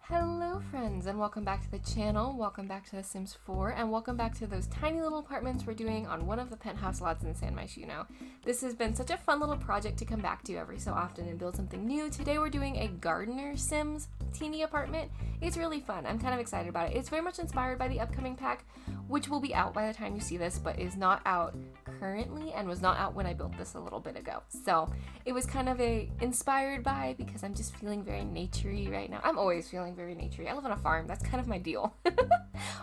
Hello friends, and welcome back to the channel, welcome back to The Sims 4, and welcome back to those tiny little apartments we're doing on one of the penthouse lots in San Myshuno. This has been such a fun little project to come back to every so often and build something new. Today we're doing a gardener Sims teeny apartment. It's really fun. I'm kind of excited about it. It's very much inspired by the upcoming pack, which will be out by the time you see this, but is not out currently and was not out when I built this a little bit ago. So it was kind of inspired by, because I'm just feeling very naturey right now. I'm always feeling very naturey. I live on a farm. That's kind of my deal.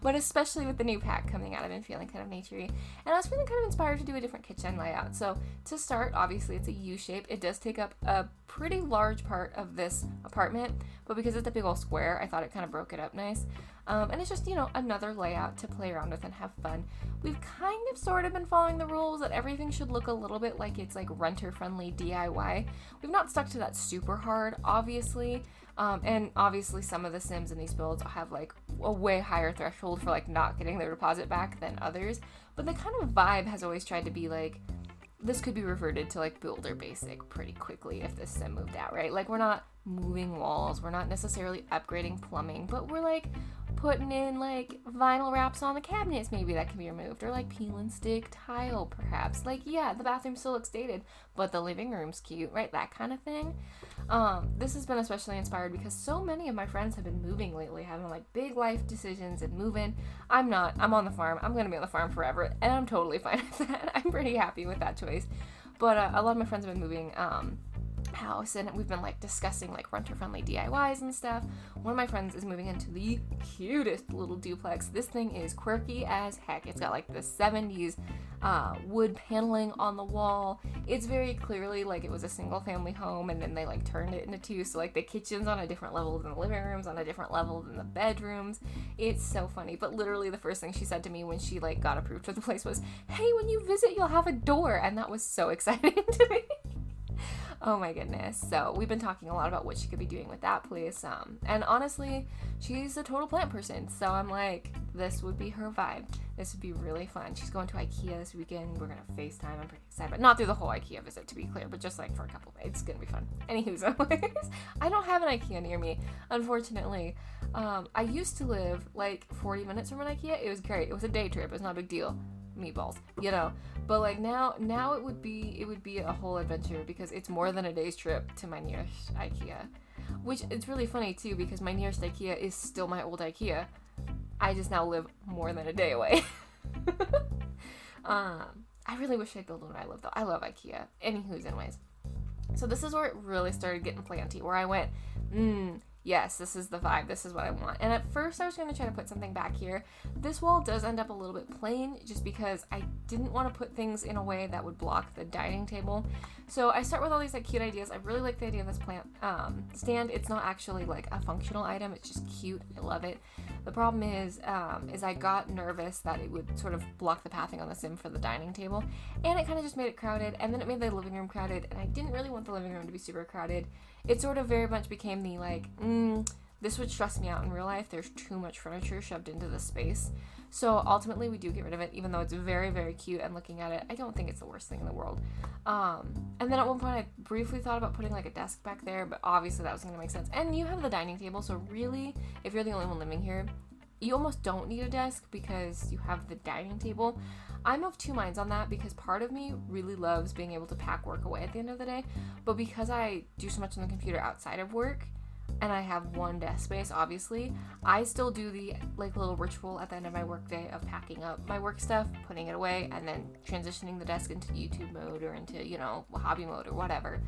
But especially with the new pack coming out, I've been feeling kind of naturey. And I was feeling kind of inspired to do a different kitchen layout. So to start, obviously it's a U shape. It does take up a pretty large part of this apartment, but because it's a big old square, I thought it kind of broke it up nice. And it's just, another layout to play around with and have fun. We've kind of sort of been following the rules that everything should look a little bit like it's like renter-friendly DIY. We've not stuck to that super hard, obviously. And obviously some of the Sims in these builds have like a way higher threshold for like not getting their deposit back than others. But the kind of vibe has always tried to be like, this could be reverted to like builder basic pretty quickly if this Sim moved out, right? Like we're not moving walls, we're not necessarily upgrading plumbing, but we're like putting in like vinyl wraps on the cabinets maybe that can be removed, or like peel and stick tile perhaps. Like, yeah, the bathroom still looks dated, but the living room's cute, right? That kind of thing. This has been especially inspired because so many of my friends have been moving lately, having like big life decisions and moving. I'm not. I'm on the farm. I'm going to be on the farm forever, and I'm totally fine with that. I'm pretty happy with that choice. But a lot of my friends have been moving house, and we've been like discussing like renter-friendly DIYs and stuff. One of my friends is moving into the cutest little duplex. This thing is quirky as heck. It's got like the 70s wood paneling on the wall. It's very clearly like it was a single family home and then they like turned it into two, so like the kitchen's on a different level than the living room's on a different level than the bedrooms. It's so funny. But literally the first thing she said to me when she like got approved for the place was, "Hey, when you visit you'll have a door," and that was so exciting to me. Oh my goodness. So we've been talking a lot about what she could be doing with that place. And honestly, she's a total plant person. So I'm like, this would be her vibe. This would be really fun. She's going to IKEA this weekend. We're going to FaceTime. I'm pretty excited. But not through the whole IKEA visit, to be clear, but just like for a couple of days. It's going to be fun. Anywho's, I don't have an IKEA near me, unfortunately. I used to live like 40 minutes from an IKEA. It was great. It was a day trip. It was not a big deal. Meatballs, but like now it would be a whole adventure because it's more than a day's trip to my nearest IKEA, which it's really funny too because my nearest IKEA is still my old IKEA. I just now live more than a day away. I really wish I'd build one where I live though. I love IKEA. Anywho's anyways. So this is where it really started getting planty, where I went, yes, this is the vibe. This is what I want. And at first I was going to try to put something back here. This wall does end up a little bit plain just because I didn't want to put things in a way that would block the dining table. So I start with all these like cute ideas. I really like the idea of this plant stand. It's not actually like a functional item. It's just cute. I love it. The problem is I got nervous that it would sort of block the pathing on the Sim for the dining table. And it kind of just made it crowded. And then it made the living room crowded. And I didn't really want the living room to be super crowded. It sort of very much became the like, this would stress me out in real life. There's too much furniture shoved into this space. So ultimately we do get rid of it, even though it's very, very cute, and looking at it, I don't think it's the worst thing in the world. And then at one point I briefly thought about putting like a desk back there, but obviously that wasn't gonna make sense. And you have the dining table, so really, if you're the only one living here, you almost don't need a desk because you have the dining table. I'm of two minds on that because part of me really loves being able to pack work away at the end of the day, but because I do so much on the computer outside of work, and I have one desk space, obviously, I still do the like little ritual at the end of my work day of packing up my work stuff, putting it away, and then transitioning the desk into YouTube mode or into, hobby mode or whatever,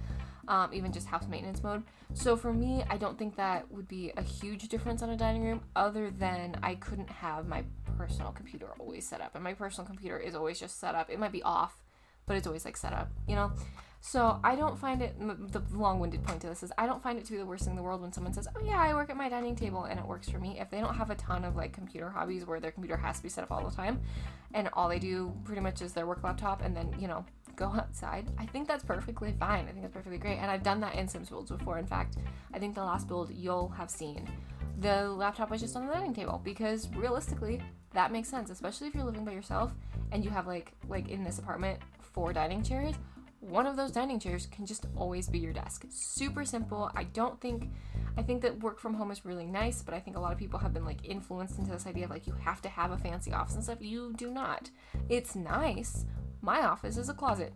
even just house maintenance mode. So for me, I don't think that would be a huge difference on a dining room, other than I couldn't have my personal computer always set up, and my personal computer is always just set up. It might be off, but it's always like set up, So I don't find it, the long-winded point to this is, I don't find it to be the worst thing in the world when someone says, oh yeah, I work at my dining table and it works for me. If they don't have a ton of like computer hobbies where their computer has to be set up all the time and all they do pretty much is their work laptop and then, go outside, I think that's perfectly fine. I think that's perfectly great. And I've done that in Sims builds before. In fact, I think the last build you'll have seen, the laptop was just on the dining table because realistically that makes sense, especially if you're living by yourself and you have like in this apartment 4 dining chairs. one of those dining chairs can just always be your desk. Super simple. I think that work from home is really nice, but I think a lot of people have been like influenced into this idea of like you have to have a fancy office and stuff. You do not. It's nice. My office is a closet.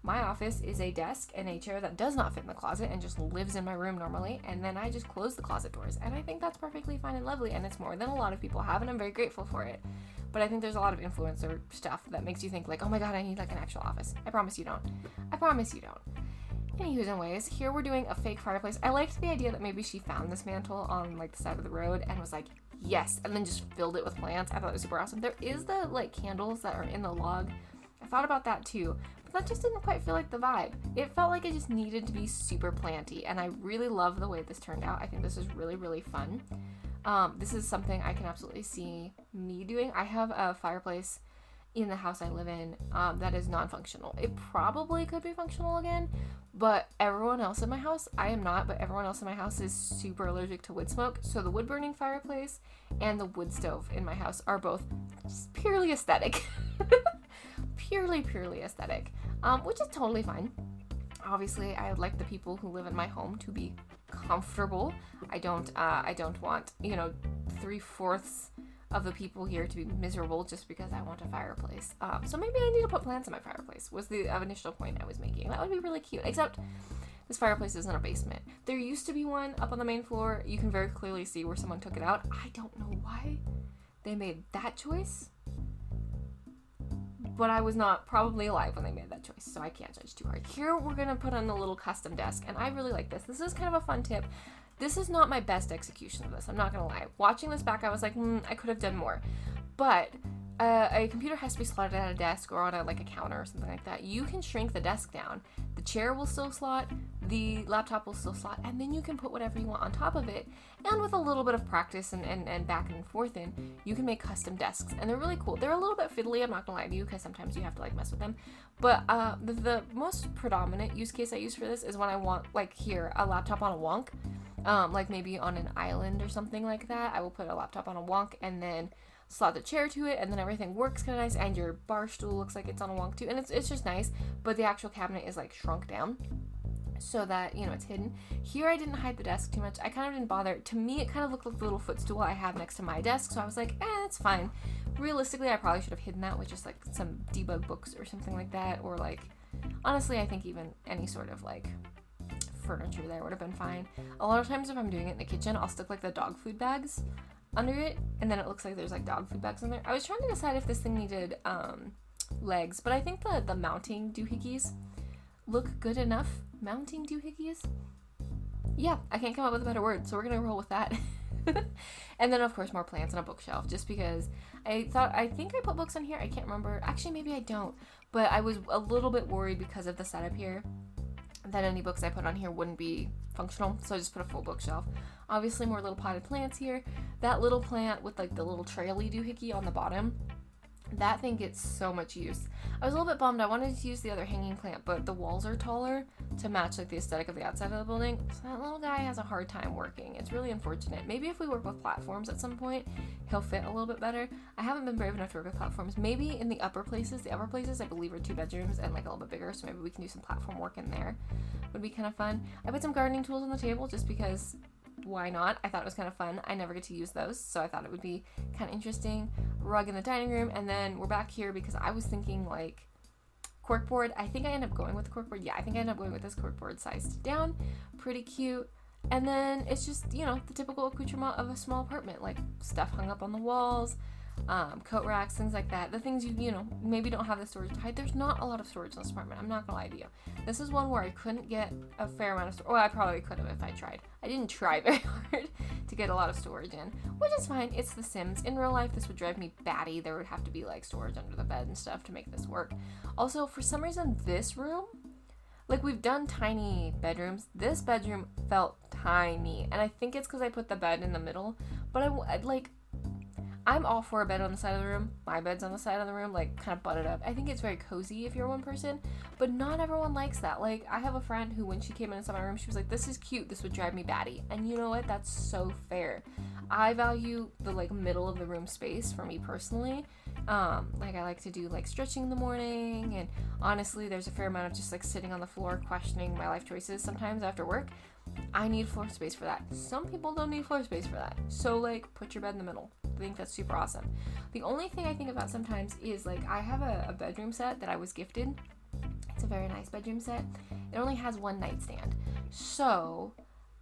My office is a desk and a chair that does not fit in the closet and just lives in my room normally, and then I just close the closet doors, and I think that's perfectly fine and lovely, and it's more than a lot of people have, and I'm very grateful for it. But I think there's a lot of influencer stuff that makes you think like, oh my god, I need like an actual office. I promise you don't. I promise you don't. Anyways and ways, here we're doing a fake fireplace. I liked the idea that maybe she found this mantle on like the side of the road and was like, yes, and then just filled it with plants. I thought it was super awesome. There is the like candles that are in the log. I thought about that too, but that just didn't quite feel like the vibe. It felt like it just needed to be super planty, and I really love the way this turned out. I think this is really, really fun. This is something I can absolutely see me doing. I have a fireplace in the house I live in that is non-functional. It probably could be functional again, but everyone else in my house, I am not, but everyone else in my house is super allergic to wood smoke. So the wood burning fireplace and the wood stove in my house are both just purely aesthetic. purely aesthetic, which is totally fine. Obviously, I would like the people who live in my home to be comfortable. I don't want, 3/4 of the people here to be miserable just because I want a fireplace. So maybe I need to put plants in my fireplace, was the initial point I was making. That would be really cute, except this fireplace is in a basement. There used to be one up on the main floor. You can very clearly see where someone took it out. I don't know why they made that choice, but I was not probably alive when they made that choice, so I can't judge too hard. Here we're gonna put on a little custom desk, and I really like this. This is kind of a fun tip. This is not my best execution of this, I'm not gonna lie. Watching this back, I was like, I could have done more. But a computer has to be slotted at a desk or on a counter or something like that. You can shrink the desk down. The chair will still slot, the laptop will still slot, and then you can put whatever you want on top of it. And with a little bit of practice and back and forth you can make custom desks. And they're really cool. They're a little bit fiddly, I'm not gonna lie to you, because sometimes you have to mess with them. But the most predominant use case I use for this is when I want, here, a laptop on a wonk. Maybe on an island or something like that. I will put a laptop on a wonk and then slot the chair to it, and then everything works kind of nice, and your bar stool looks like it's on a wonk too, and it's just nice. But the actual cabinet is shrunk down so that it's hidden. Here I didn't hide the desk too much. I kind of didn't bother. To me, it kind of looked like the little footstool I have next to my desk, so I was like, it's fine. Realistically, I probably should have hidden that with just some debug books or something like that, or honestly, I think even any sort of furniture there would have been fine. A lot of times if I'm doing it in the kitchen, I'll stick the dog food bags under it, and then it looks like there's dog food bags in there. I was trying to decide if this thing needed legs, but I think the mounting doohickeys look good enough. Mounting doohickeys? Yeah, I can't come up with a better word, so we're gonna roll with that. And then of course more plants and a bookshelf, just because I think I put books on here. I can't remember. Actually, maybe I don't, but I was a little bit worried because of the setup here that any books I put on here wouldn't be functional, so I just put a full bookshelf. Obviously more little potted plants here. That little plant with the little traily doohickey on the bottom, that thing gets so much use. I was a little bit bummed. I wanted to use the other hanging plant, but the walls are taller to match the aesthetic of the outside of the building, so that little guy has a hard time working. It's really unfortunate. Maybe if we work with platforms at some point, he'll fit a little bit better. I haven't been brave enough to work with platforms. Maybe in the upper places. The upper places I believe are 2 bedrooms and a little bit bigger, so maybe we can do some platform work in there. Would be kind of fun. I put some gardening tools on the table just because why not? I thought it was kind of fun. I never get to use those, so I thought it would be kind of interesting. Rug in the dining room, and then we're back here because I was thinking corkboard. I think I ended up going with the corkboard. Yeah, I think I ended up going with this corkboard sized down. Pretty cute. And then it's just, the typical accoutrement of a small apartment, stuff hung up on the walls, coat racks, things like that. The things you maybe don't have the storage to hide. There's not a lot of storage in this apartment. I'm not gonna lie to you. This is one where I couldn't get a fair amount of storage. Well, I probably could have if I tried. I didn't try very hard to get a lot of storage in, which is fine. It's The Sims. In real life, this would drive me batty. There would have to be storage under the bed and stuff to make this work. Also, for some reason, this room, we've done tiny bedrooms. This bedroom felt tiny, and I think it's because I put the bed in the middle, but I'm all for a bed on the side of the room. My bed's on the side of the room, kind of butted up. I think it's very cozy if you're one person, but not everyone likes that. I have a friend who, when she came in and saw my room, she was like, this is cute, this would drive me batty. And you know what? That's so fair. I value the, middle of the room space for me personally, Like I like to do like stretching in the morning, and honestly there's a fair amount of just like sitting on the floor questioning my life choices sometimes after work. I need floor space for that. Some people don't need floor space for that. So like put your bed in the middle. I think that's super awesome. The only thing I think about sometimes is like I have a bedroom set that I was gifted. It's a very nice bedroom set. It only has one nightstand. So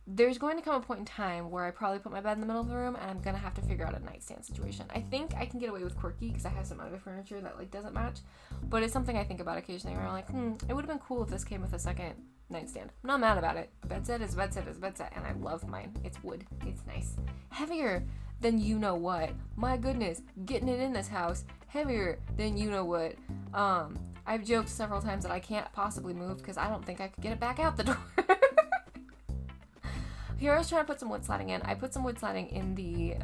there's going to come a point in time where I probably put my bed in the middle of the room and I'm going to have to figure out a nightstand situation. I think I can get away with quirky because I have some other furniture that like doesn't match, but it's something I think about occasionally where I'm like, it would have been cool if this came with a second nightstand. I'm not mad about it. A bed set is a bed set is a bed set, and I love mine. It's wood. It's nice. Heavier than you know what. My goodness, getting it in this house. Heavier than you know what. I've joked several times that I can't possibly move because I don't think I could get it back out the door. Here I was trying to put some wood slatting in. I put some wood slatting in the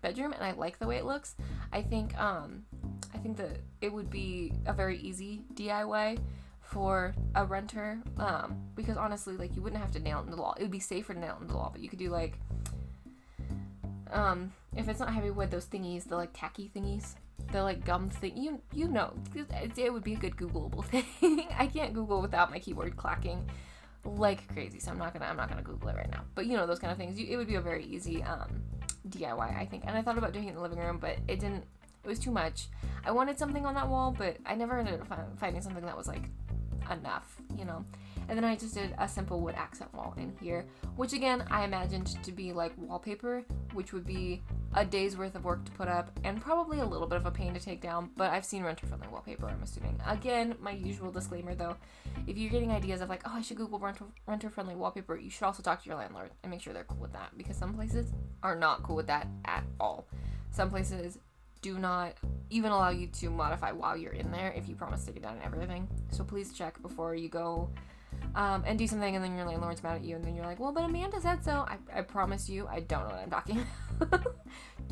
bedroom, and I like the way it looks. I think that it would be a very easy DIY for a renter, because honestly, like, you wouldn't have to nail it into the wall. It would be safer to nail it into the wall, but you could do like, if it's not heavy wood, those thingies, the like tacky thingies, the like gum thing, you know, it would be a good Googleable thing. I can't Google without my keyboard clacking like crazy, so I'm not gonna Google it right now. But you know, those kind of things, it would be a very easy DIY, I think. And I thought about doing it in the living room, but it was too much. I wanted something on that wall, but I never ended up finding something that was like enough, you know. And then I just did a simple wood accent wall in here, which again I imagined to be like wallpaper, which would be a day's worth of work to put up and probably a little bit of a pain to take down, but I've seen renter-friendly wallpaper, I'm assuming. Again, my usual disclaimer though, if you're getting ideas of like, oh, I should Google renter-friendly wallpaper, you should also talk to your landlord and make sure they're cool with that, because some places are not cool with that at all. Some places do not even allow you to modify while you're in there if you promise to take it down and everything. So please check before you go and do something, and then your landlord's mad at you, and then you're like, well, but Amanda said so. I promise you, I don't know what I'm talking about.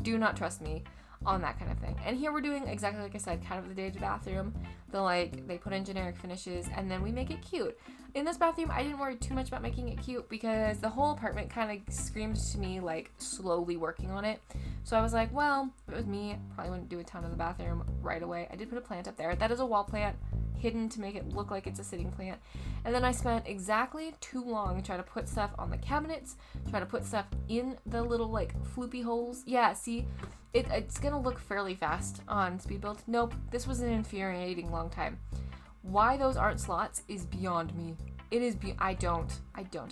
Do not trust me on that kind of thing. And here we're doing exactly like I said, kind of the dated bathroom. They put in generic finishes, and then we make it cute. In this bathroom, I didn't worry too much about making it cute because the whole apartment kind of screamed to me like slowly working on it. So I was like, well, if it was me, I probably wouldn't do a ton of the bathroom right away. I did put a plant up there. That is a wall plant, hidden to make it look like it's a sitting plant. And then I spent exactly too long trying to put stuff on the cabinets, trying to put stuff in the little like floopy holes. Yeah, see, it's gonna look fairly fast on speed build. Nope, this was an infuriating long time. Why those aren't slots is beyond me. It is I don't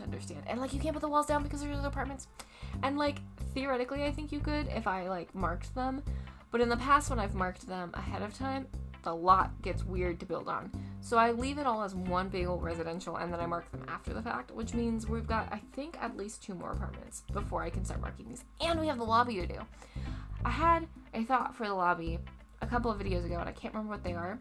understand. And like, you can't put the walls down because there's other apartments. And like, theoretically I think you could if I like marked them, but in the past when I've marked them ahead of time, the lot gets weird to build on. So I leave it all as one big old residential, and then I mark them after the fact, which means we've got, I think, at least 2 more apartments before I can start marking these. And we have the lobby to do. I had a thought for the lobby a couple of videos ago, and I can't remember what they are.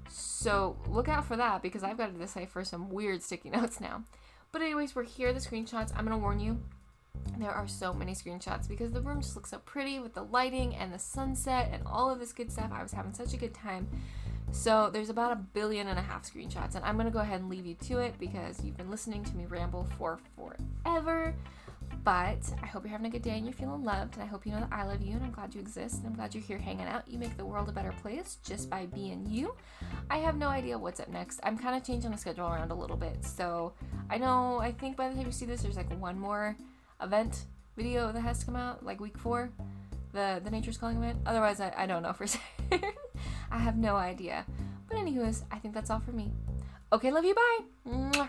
So look out for that, because I've got to decipher some weird sticky notes now. But anyways, we're here, the screenshots. I'm going to warn you, there are so many screenshots because the room just looks so pretty with the lighting and the sunset and all of this good stuff. I was having such a good time. So there's about 1.5 billion screenshots, and I'm going to go ahead and leave you to it because you've been listening to me ramble for forever. But I hope you're having a good day and you're feeling loved, and I hope you know that I love you, and I'm glad you exist, and I'm glad you're here hanging out. You make the world a better place just by being you. I have no idea what's up next. I'm kind of changing the schedule around a little bit, so I think by the time you see this, there's like one more event video that has to come out, like week 4, the Nature's Calling event. Otherwise, I don't know for certain. I have no idea. But anyways, I think that's all for me. Okay, love you, bye! Mwah.